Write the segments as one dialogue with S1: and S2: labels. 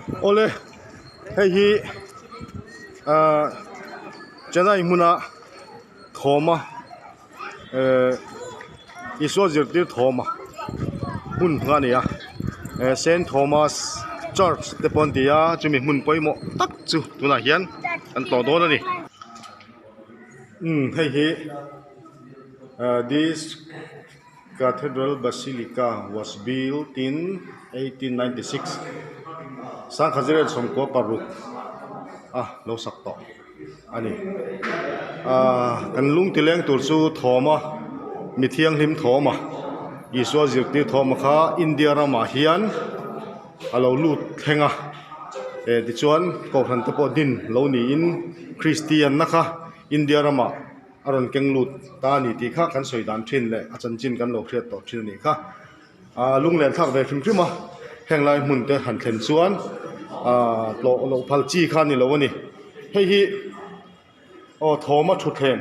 S1: Ole hei hi janai muna thoma iswa zirtir thoma mun ngani ya Saint Thomas Church te pon dia chumi mun poimo tak chu tuna hian an to do na ni hei hi this cathedral basilica was built in 1896 sang khazirel somko paru lo sakto ani kan lung tileng tur chu thoma mithiang hlim thoma iswa zirti thoma kha India rama hian alo lut thenga ti chuan ko than te po din lo ni in Christian na kha India rama aron keng lut ta ni ti kha kan soidan thin le achan chin kan lo khriat to thin ni kha lung len thak ve khrim khima henglai mun te han thlen chuan lo phal chi kha ni lo ni hei hi thoma thu them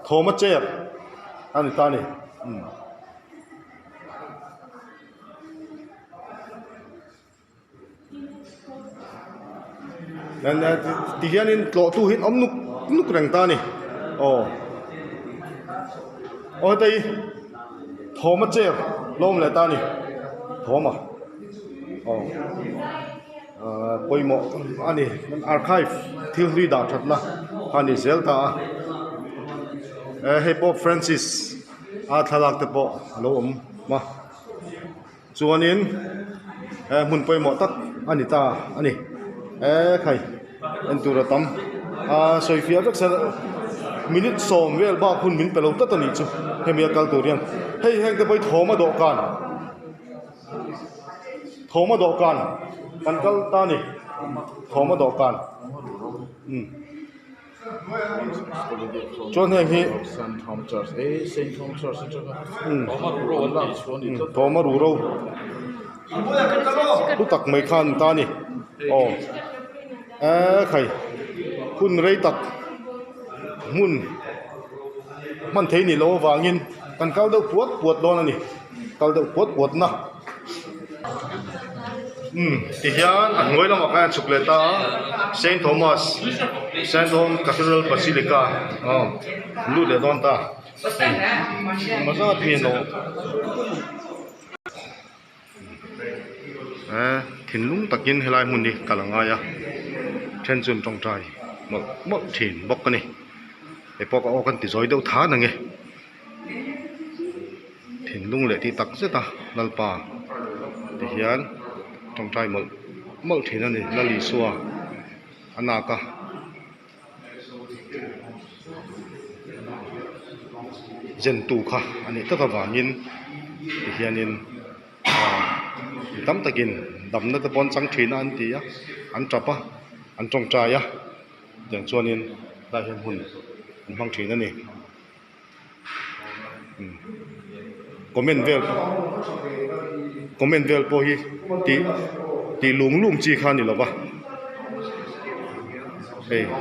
S1: thoma cher ani ta ni nan ti hian in tlo tu hin om nuk rang ta ni tai thoma cher lom le ta ni thoma poimo ani archive thil ri da thatna ani zelta hey Pope Francis thalak te po lo ma chuanin mun poimo tak ani ta ani khai entura tam soifia tak sa minute som vel ba khun min pelo ta ni chu hemia kal turian hei heng te poi thoma do kan kan kal ta ni thoma do kan chon heng hi
S2: Saint Thomas Church Saint Thomas Church
S1: thoma ru ro lu tak mai khan ta ni khai khun rei tak mun man thei ni lo wangin kan kal do puat don ani kal do puat na ti hian an ngoi lama ka chukleta Saint Thomas Cathedral Basilica lu le don ta maza ti no thinlung takin helai mun ni kalanga ya then chum tong trai mok thin bok ni pok kan ti zoi do tha na nge thinlung le ti tak se ta lalpa ti hian tong trai mok thin ani lali suwa anaka zen tu kha ani ta ka wangin ti hianin tam takin damna te pon chang thina an ti ya an trapa an tong trai ya jang chuanin la hian hun an hmang thina ni comment vel po hi ti lung chi kha ni lo ba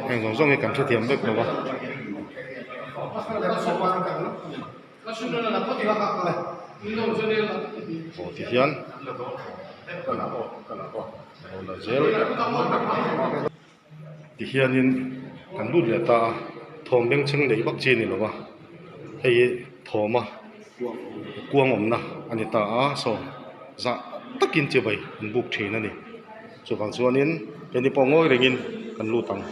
S1: heng zong hi kan thu thiam bek lo ba ti hian ti hianin kan lut le ta thom beng cheng dei bak chi ni lo ba hei thoma kuang omna ani ta so za takin che bai an buk thina ni chu bang chuanin eni pongoi rengin kan lutang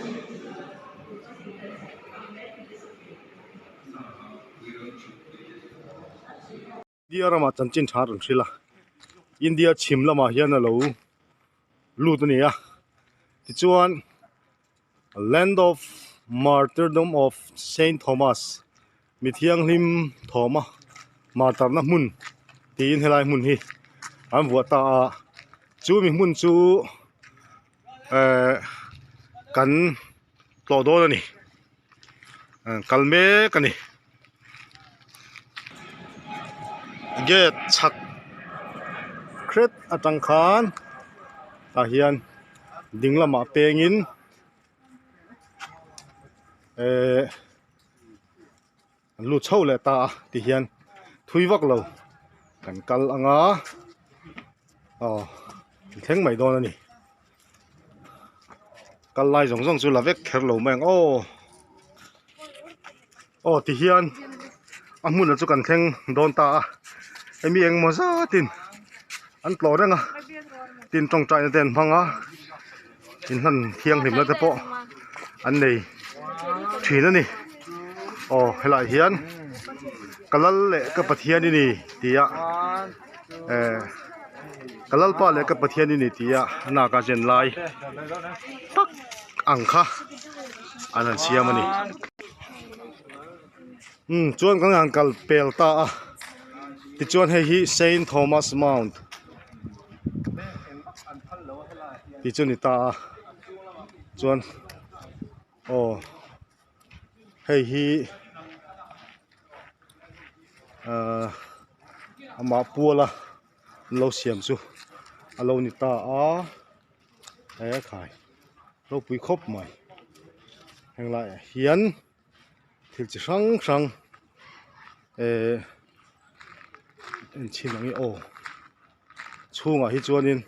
S1: India rama chanchin thar rila India chim lama hian alo lut ni ya ti chuan land of martyrdom of Saint Thomas mithiang hlim thoma martar na mun tin helai mun hi an vuata chu mi mun chu kan tlo do ni kalme kani get chak kret atang khan ta hian dinglama pengin lu chho le ta ti hian thui vak lo กันกัลangا theng mai don ani kal lai jong jong chu la vek kher lo meng ti hian amun chu kan theng don ta emi eng mo za tin an tlo renga tin tong trai ten phanga tin han thiang him la te po an nei thin ani helai hian kalal le ka pathian ni tia kalal pa le ka pathian ni tia na ka jen lai tak angkha anan siam ani chuan kang ang kal pel ta ti chuan hi Saint Thomas Mount ti chuan ni ta chuan hi ama pula lo siam chu alo ni ta khai lo pui khop mai hang lai hian thil chi sang en chinangi chunga hi chuanin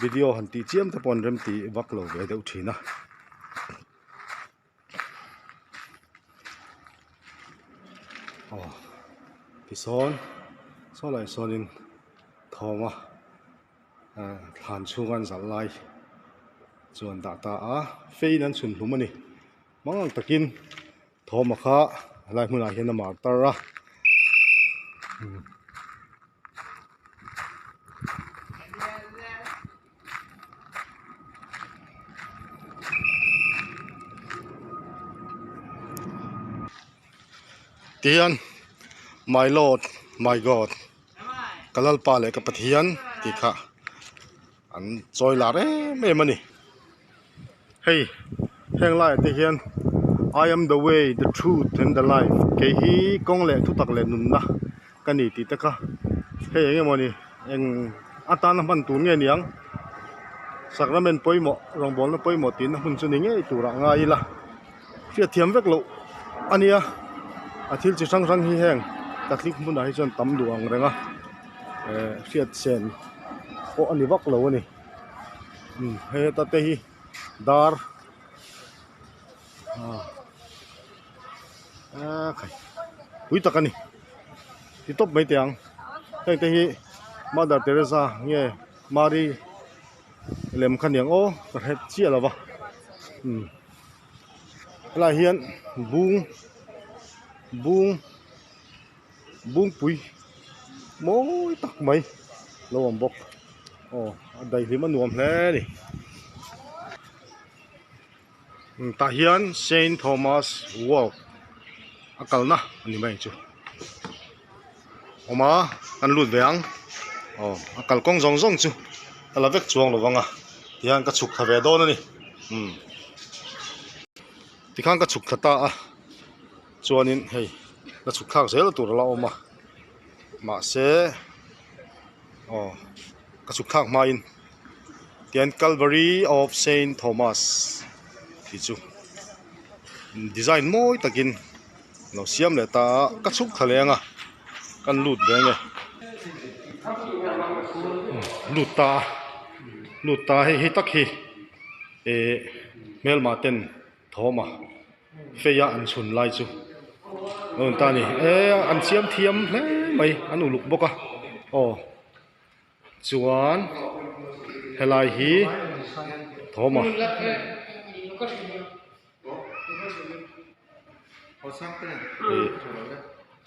S1: video han ti chiam te pon rem ti vak lo ve deuh thina pison so lai sonin thoma than chungan zal lai chuan da ta fein an chun hlum ani mangang takin thoma kha lai hmuna hian amar tara tian my lord my god kalal pa le ka pathian ti kha an choi la re me mani hey heng lai te hian I am the way the truth and the life ke hi kong le thu tak le nun na kani ti ta kha hey enge moni eng atan man tu nge niang sakramen poimo rong bol na poimo tin hun chu ni nge tura nga ila fia thiam vek lo ania athil chi sang sang hi heng katlik mun ai chon tam duang renga fiat sen ani vak lo ani he ta te hi dar khai pui takani ti top mai tiang heng te hi Mother Teresa nge Mari lem khan yang ka het chi alawa la hian bung pui moi tak mai lo am bok dai hi manuam hle ni ta hian Saint Thomas Walk akalna ani mai chu oma an lut veang akal kong zong zong chu ala vek chuang lo wanga tian ka chuk khave don ani tikhang ka chuk thata chuanin hei ka chuk khak zel tur la oma ma se ka chuk khak ma in tian Calvary of Saint Thomas ti chu design moi takin no siam le ta ka chuk khalenga kan lut ve nge lut ta hi tak hi mel ma ten thoma feya an chun lai chu ta ni an siam thiam hle mai an uluk boka chuan helai hi thoma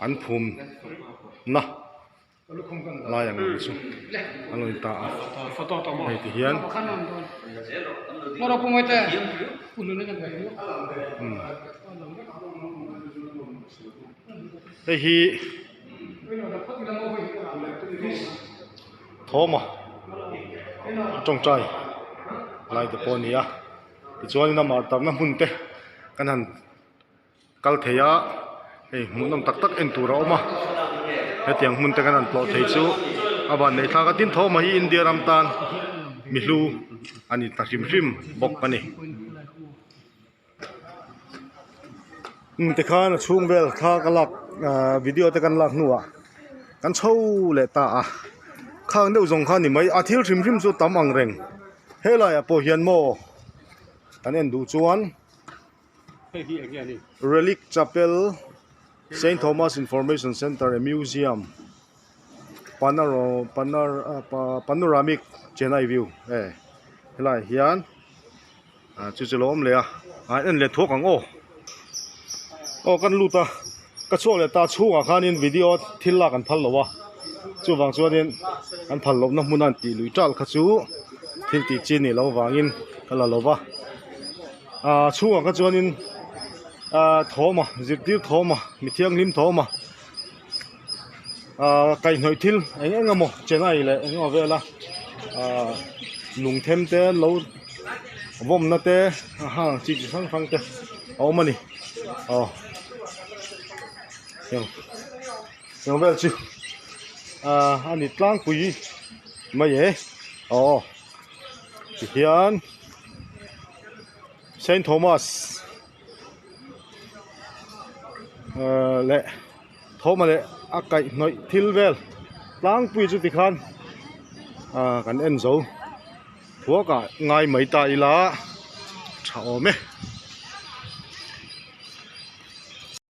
S1: an phum na la yang chu an loi ta hei ti hian
S3: moro pumoite ulun kan
S1: hi thoma trong trai lai te ponia ti chuan na mar tam na mun te kan han kal theya hei munam tak tak en tura oma hetiang mun te kan an plo thei chu aban nei tha ka tin thoma hi India ram tan mi hlu ani takim rim bok ani te khan chung bel kha kalak video te kan lak nuwa กันโชเลตาข้างเดียวจงข้านี่ไม่อาทิลทริมสุดตำอังเร่งเฮลายพอเฮียนโมอันนี้ดูจวน
S3: เฮ้ยเฮียนี่
S1: Relic Chapel St. Thomas Information Center Museum Panoramic Chennai Viewเฮลายเฮียนจุดล้อมเลยอันเล็ดทั่วของโอ้กันลูตากระช่วงเลยตาชูข้านี่วิดีโอทิลลากันพันหรอวะจู่วางส่วนนี้อันพันลบน้ำมันตีลุยจัลข้าชูทิลตีจีนี่เราวางอินกันละหรอวะชูข้าส่วนนี้โถมาจิตดิ้วโถมามีเทียงริมโถมาไก่หน่อยทิลไอ้เงี้ยมั้งเจน่าอีเลยไอ้เงี้ยเวลาลุงเทมเตะเราวอมนั่นเตะจีสังฟังเตะเอามานี่ยังเวลชิอันนี้ตั้งปุยไม่เย่เฮียนเซนต์โทมัสเละโทมาเละอาไก่หน่อยทิลเวลตั้งปุยจุดที่ขันกันเอ็นโซหัวกะง่ายไม่ตายละชาวเม